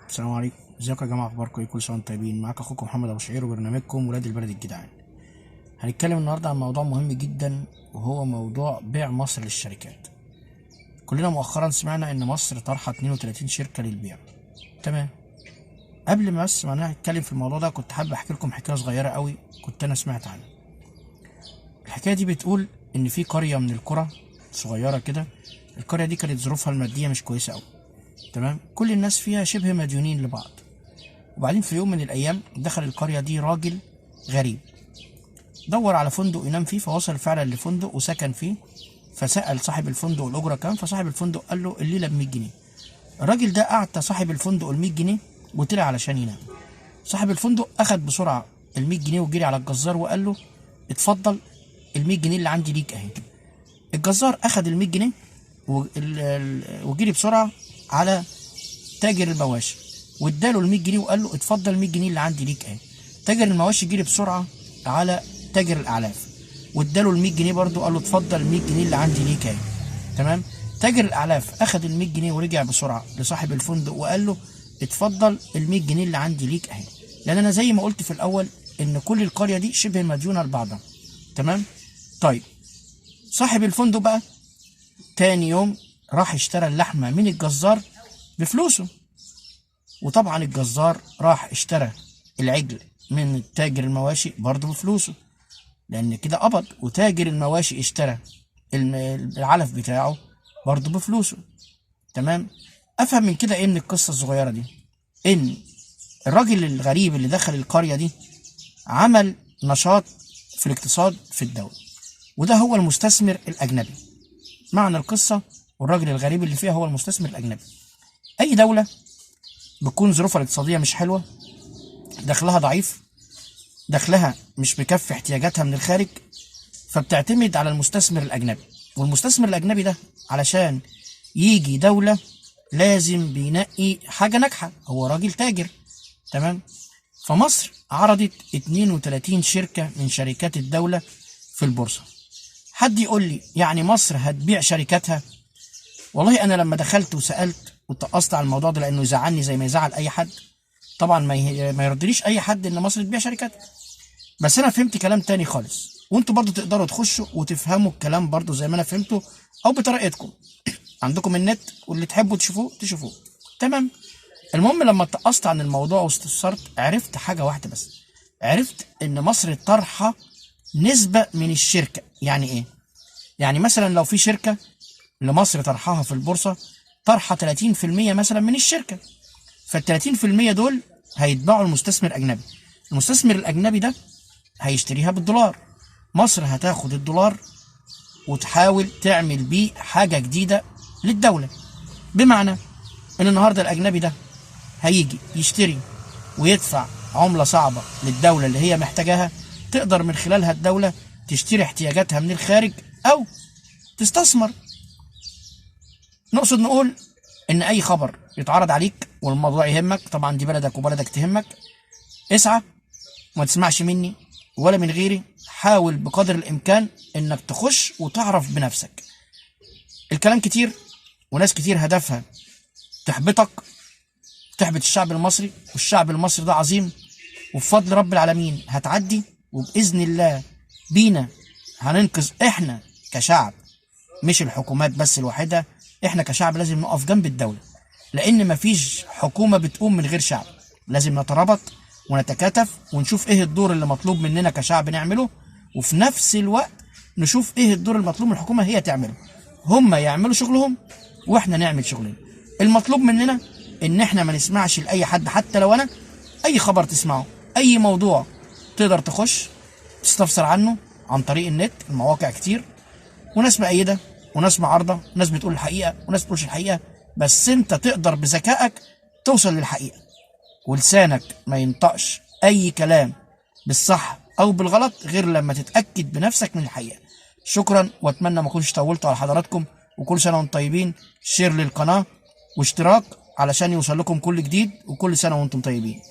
السلام عليكم، ازيكم يا جماعه؟ اخباركم ايه؟ كل سنه وانتم طيبين. معاكم اخوكم محمد ابو شعير وبرنامجكم ولاد البلد الجدعان. هنتكلم النهارده عن موضوع مهم جدا، وهو موضوع بيع مصر للشركات. كلنا مؤخرا سمعنا ان مصر طرحه 32 شركه للبيع. تمام. قبل ما بس ما نتكلم في الموضوع ده، كنت حابب احكي لكم حكايه صغيره قوي كنت انا سمعت عنها. الحكايه دي بتقول ان في قريه من القرى صغيره كده. القريه دي كانت ظروفها الماديه مش كويسه قوي. تمام. كل الناس فيها شبه مديونين لبعض. وبعدين في يوم من الايام دخل القريه دي راجل غريب، دور على فندق ينام فيه، فوصل فعلا لفندق وسكن فيه. فسأل صاحب الفندق الاجره كام، فصاحب الفندق قال له الليله ب 100 جنيه. الراجل ده اعطى صاحب الفندق ال 100 جنيه وطلع علشان ينام. صاحب الفندق اخد بسرعه ال 100 جنيه وجري على الجزار وقال له اتفضل، ال 100 جنيه اللي عندي ليك اهي. الجزار اخد ال 100 جنيه وجري بسرعه على تاجر المواشي واداله ال 100 جنيه وقال له اتفضل، ال 100 جنيه اللي عندي ليك اهي. تاجر المواشي جري بسرعه على تاجر الاعلاف واداله ال 100 جنيه برضه، قال له اتفضل، ال 100 جنيه اللي عندي ليك اهي. تمام. تاجر الاعلاف اخذ ال 100 جنيه ورجع بسرعه لصاحب الفندق وقال له اتفضل، ال 100 جنيه اللي عندي ليك اهي. لان انا زي ما قلت في الاول ان كل القريه دي شبه مديونه لبعضها. تمام. طيب، صاحب الفندق بقى تاني يوم راح اشترى اللحمه من الجزار بفلوسه، وطبعا الجزار راح اشترى العجل من تاجر المواشي برضه بفلوسه، لان كده قبض. وتاجر المواشي اشترى العلف بتاعه برضه بفلوسه. تمام. افهم من كده ايه من القصه الصغيره دي؟ ان الراجل الغريب اللي دخل القريه دي عمل نشاط في الاقتصاد في الدوله، وده هو المستثمر الاجنبي. معنى القصه، والراجل الغريب اللي فيها هو المستثمر الاجنبي. اي دوله بتكون ظروفها الاقتصاديه مش حلوه، دخلها ضعيف، دخلها مش مكفي احتياجاتها من الخارج، فبتعتمد على المستثمر الاجنبي. والمستثمر الاجنبي ده علشان يجي دوله لازم بينقي حاجه ناجحه، هو راجل تاجر. تمام. فمصر عرضت 32 شركه من شركات الدوله في البورصه. حد يقول لي يعني مصر هتبيع شركاتها؟ والله انا لما دخلت وسالت واتقصت على الموضوع ده، لانه يزعلني زي ما يزعل اي حد. طبعا ما يرضينيش اي حد ان مصر تبيع شركات، بس انا فهمت كلام تاني خالص. وانتوا برضو تقدروا تخشوا وتفهموا الكلام برضو زي ما انا فهمته او بطريقتكم. عندكم النت واللي تحبوا تشوفوه تشوفوه. تمام. المهم لما اتقصت عن الموضوع واستفسرت عرفت حاجه واحده بس. عرفت ان مصر طرحه نسبه من الشركه. يعني ايه؟ يعني مثلا لو في شركه لمصر طرحها في البورصه، طرحه 30% مثلا من الشركه، فال 30% دول هيتباعوا المستثمر الاجنبي. المستثمر الاجنبي ده هيشتريها بالدولار. مصر هتاخد الدولار وتحاول تعمل بيه حاجه جديده للدوله. بمعنى ان النهارده الاجنبي ده هيجي يشتري ويدفع عمله صعبه للدوله اللي هي محتاجاها، تقدر من خلالها الدوله تشتري احتياجاتها من الخارج او تستثمر. نقصد نقول ان اي خبر يتعرض عليك والموضوع يهمك، طبعا دي بلدك وبلدك تهمك، اسعى وما تسمعش مني ولا من غيري. حاول بقدر الامكان انك تخش وتعرف بنفسك. الكلام كتير وناس كتير هدفها تحبطك، تحبط الشعب المصري، والشعب المصري ده عظيم وبفضل رب العالمين هتعدي، وباذن الله بينا هننقذ احنا كشعب، مش الحكومات بس لوحدها. احنا كشعب لازم نقف جنب الدولة، لان مفيش حكومة بتقوم من غير شعب. لازم نترابط ونتكاتف ونشوف ايه الدور اللي مطلوب مننا كشعب نعمله، وفي نفس الوقت نشوف ايه الدور المطلوب من الحكومة هي تعمله. هم يعملوا شغلهم واحنا نعمل شغلنا. المطلوب مننا ان احنا ما نسمعش لاي حد. حتى لو انا اي خبر تسمعه، اي موضوع تقدر تخش تستفسر عنه عن طريق النت. المواقع كتير، وناس مؤيده وناس معارضه، وناس بتقول الحقيقه وناس بتقولش الحقيقه، بس انت تقدر بذكائك توصل للحقيقه، ولسانك ما ينطقش اي كلام بالصح او بالغلط غير لما تتاكد بنفسك من الحقيقه. شكرا، واتمنى ما اكونش طولت على حضراتكم، وكل سنه وانتم طيبين. شير للقناه واشتراك علشان يوصل لكم كل جديد، وكل سنه وانتم طيبين.